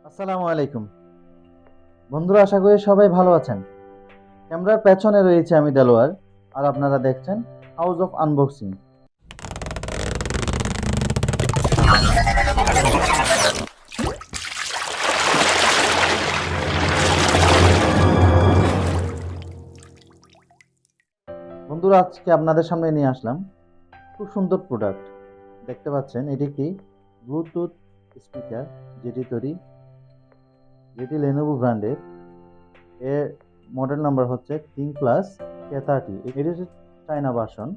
আসসালামু আলাইকুম বন্ধুরা, আশা করি সবাই ভালো আছেন। ক্যামেরার পেছনে রয়েছে আমি দেলোয়ার, আর আপনারা দেখছেন হাউস অফ আনবক্সিং। বন্ধুরা, আজকে আপনাদের সামনে নিয়ে আসলাম খুব সুন্দর প্রোডাক্ট। দেখতে পাচ্ছেন, এটি একটি ব্লুটুথ স্পিকার, যেটি লেনোভো ব্র্যান্ডের। এর মডেল নাম্বার হচ্ছে ThinkPlus K30। এটি হচ্ছে চায়না ভার্সন,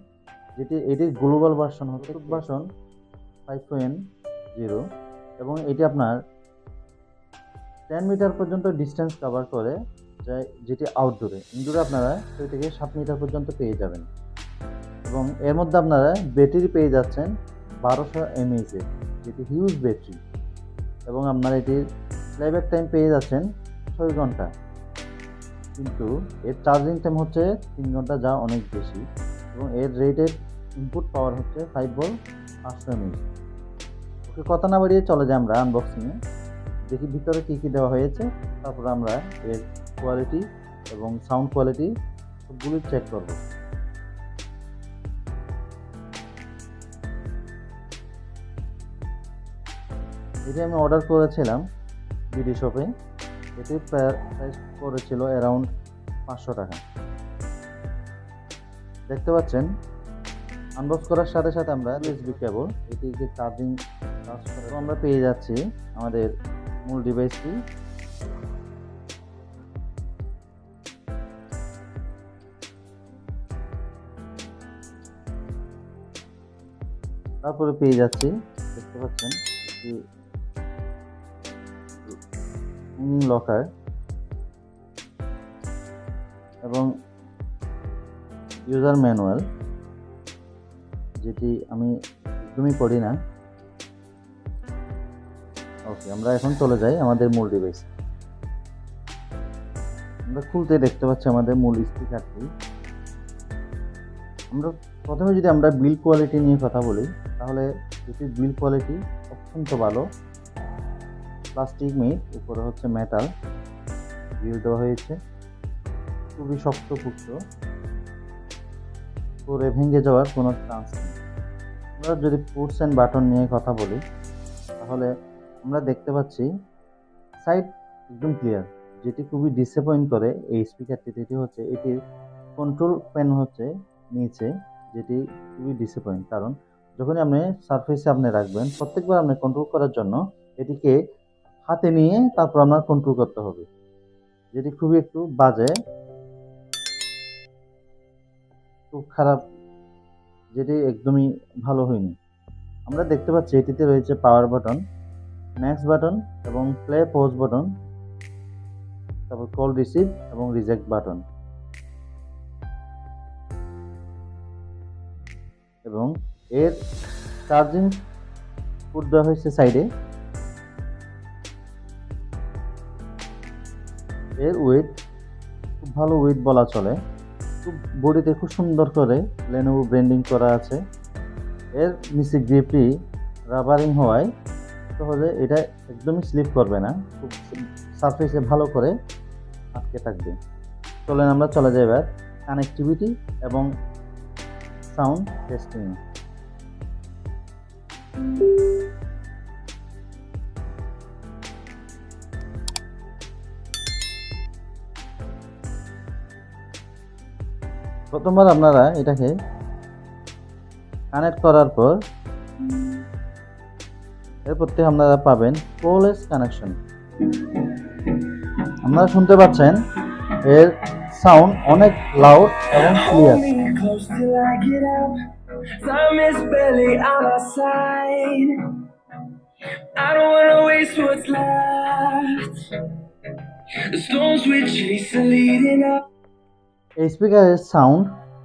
এটির গ্লোবাল ভার্সন হচ্ছে ভার্সন 5.0, এবং এটি আপনার 10 মিটার পর্যন্ত ডিস্টেন্স কভার করে যায়, যেটি আউটডোরে। ইনডোরে আপনারা 6 থেকে 7 মিটার পর্যন্ত পেয়ে যাবেন, এবং এর মধ্যে আপনারা ব্যাটারি পেয়ে যাচ্ছেন 1200 mAh এর, যেটি হিউজ ব্যাটারি। এবং আপনারা এটির প্লেব্যাক টাইম পেয়ে যাচ্ছেন 6 ঘন্টা, কিন্তু এর চার্জিং টাইম হচ্ছে 3 ঘন্টা, যা অনেক বেশি। এবং এর রেটেড ইনপুট পাওয়ার হচ্ছে 5 ভোল্ট 500 mAh। ওকে, কথা না বাড়িয়ে চলে যাই আমরা আনবক্সিংয়ে, দেখি ভিতরে কী কী দেওয়া হয়েছে। তারপর আমরা এর কোয়ালিটি এবং সাউন্ড কোয়ালিটি সবগুলো চেক করব। এটি আমি অর্ডার করেছিলাম বিডি শপে। এটির প্রাইস পড়েছিল অ্যারাউন্ড 500 টাকা। দেখতে পাচ্ছেন, আনবক্স করার সাথে সাথে আমরা ইউএসবি কেবল, এটি যে চার্জিং আমরা পেয়ে যাচ্ছি আমাদের মূল ডিভাইসটি। তারপরে পেয়ে যাচ্ছি, দেখতে পাচ্ছেন, একটি লকার এবং ইউজার ম্যানুয়াল, যেটি আমি একদমই পড়ি না। ওকে, আমরা এখন চলে যাই আমাদের মূল ডিভাইস। আমরা খুলতে দেখতে পাচ্ছি আমাদের মূল স্পিকারটি। আমরা প্রথমে যদি আমরা বিল্ড কোয়ালিটি নিয়ে কথা বলি, তাহলে এটির বিল্ড কোয়ালিটি অত্যন্ত ভালো। প্লাস্টিক মেড, উপরে হচ্ছে মেটাল গ্রিল দেওয়া হয়েছে, খুবই শক্তপুষ্ট, পরে ভেঙে যাওয়ার কোনো চান্স নেই। আমরা যদি পুশ অ্যান্ড বাটন নিয়ে কথা বলি, তাহলে আমরা দেখতে পাচ্ছি সাইড একদম ক্লিয়ার। যেটি খুবই ডিসঅ্যাপয়েন্ট করে এই স্পিকারটিতে, এটি হচ্ছে এটির কন্ট্রোল প্যান হচ্ছে নিচে, যেটি খুবই ডিসঅ্যাপয়েন্ট। কারণ যখনই আপনি সারফেসে আপনি রাখবেন, প্রত্যেকবার আপনি কন্ট্রোল করার জন্য এটিকে হাতে নিয়ে তারপর আপনার কন্ট্রোল করতে হবে, যেটি খুবই একটু বাজে, খুব খারাপ, যেটি একদমই ভালো হয়নি। আমরা দেখতে পাচ্ছি এটিতে রয়েছে পাওয়ার বাটন, নেক্সট বাটন এবং প্লে পজ বাটন, তারপর কল রিসিভ এবং রিজেক্ট বাটন, এবং এর চার্জিং পোর্ট দেওয়া হয়েছে সাইডে। এর ওয়েট খুব ভালো ওয়েট বলা চলে, খুব বডিতে খুব সুন্দর করে লেনোভো ব্র্যান্ডিং করা আছে। এর নিচে গ্রিপটি রাবারিং হওয়ায় সহজে এটা একদমই স্লিপ করবে না, খুব সারফেসে ভালো করে আটকে থাকবে। চলেন আমরা চলে যাই এবার কানেক্টিভিটি এবং সাউন্ড টেস্টিং। প্রথমবার আপনারা এটাকে কানেক্ট করার পর এরপর থেকে আপনারা পাবেন কোলেস কানেকশন। আপনারা শুনতে পাচ্ছেন এর সাউন্ড অনেক লাউড এবং clear. Time is barely on our side. I don't wanna waste what's left. The storms we chase are leading up. এই স্পিকারের সাউন্ড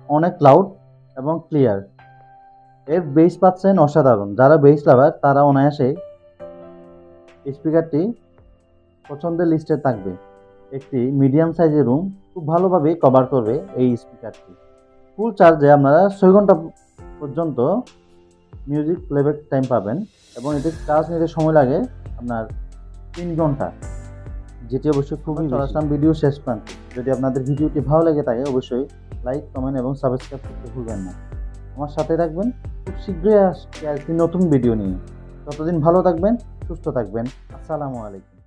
অনেক লাউড এবং ক্লিয়ার। এর বেস পাচ্ছেন অসাধারণ। যারা বেস লাভার তারা অনায়াসে স্পিকারটি পছন্দের লিস্টে থাকবে। একটি মিডিয়াম সাইজের রুম খুব ভালোভাবে কভার করবে এই স্পিকারটি। ফুল চার্জে আপনারা 6 ঘন্টা পর্যন্ত মিউজিক প্লেব্যাক টাইম পাবেন, এবং এটি চার্জ নিতে সময় লাগে আপনার 3 ঘন্টা, যেটি অবশ্যই খুবই চলে আসলাম ভিডিও শেষ প্রান্তে। যদি আপনাদের ভিডিওটি ভালো লেগে থাকে অবশ্যই লাইক, কমেন্ট এবং সাবস্ক্রাইব করতে ভুলবেন না। আমার সাথে থাকবেন, খুব শীঘ্রই আসছি আরেকটি নতুন ভিডিও নিয়ে। ততদিন ভালো থাকবেন, সুস্থ থাকবেন। আসসালামু আলাইকুম।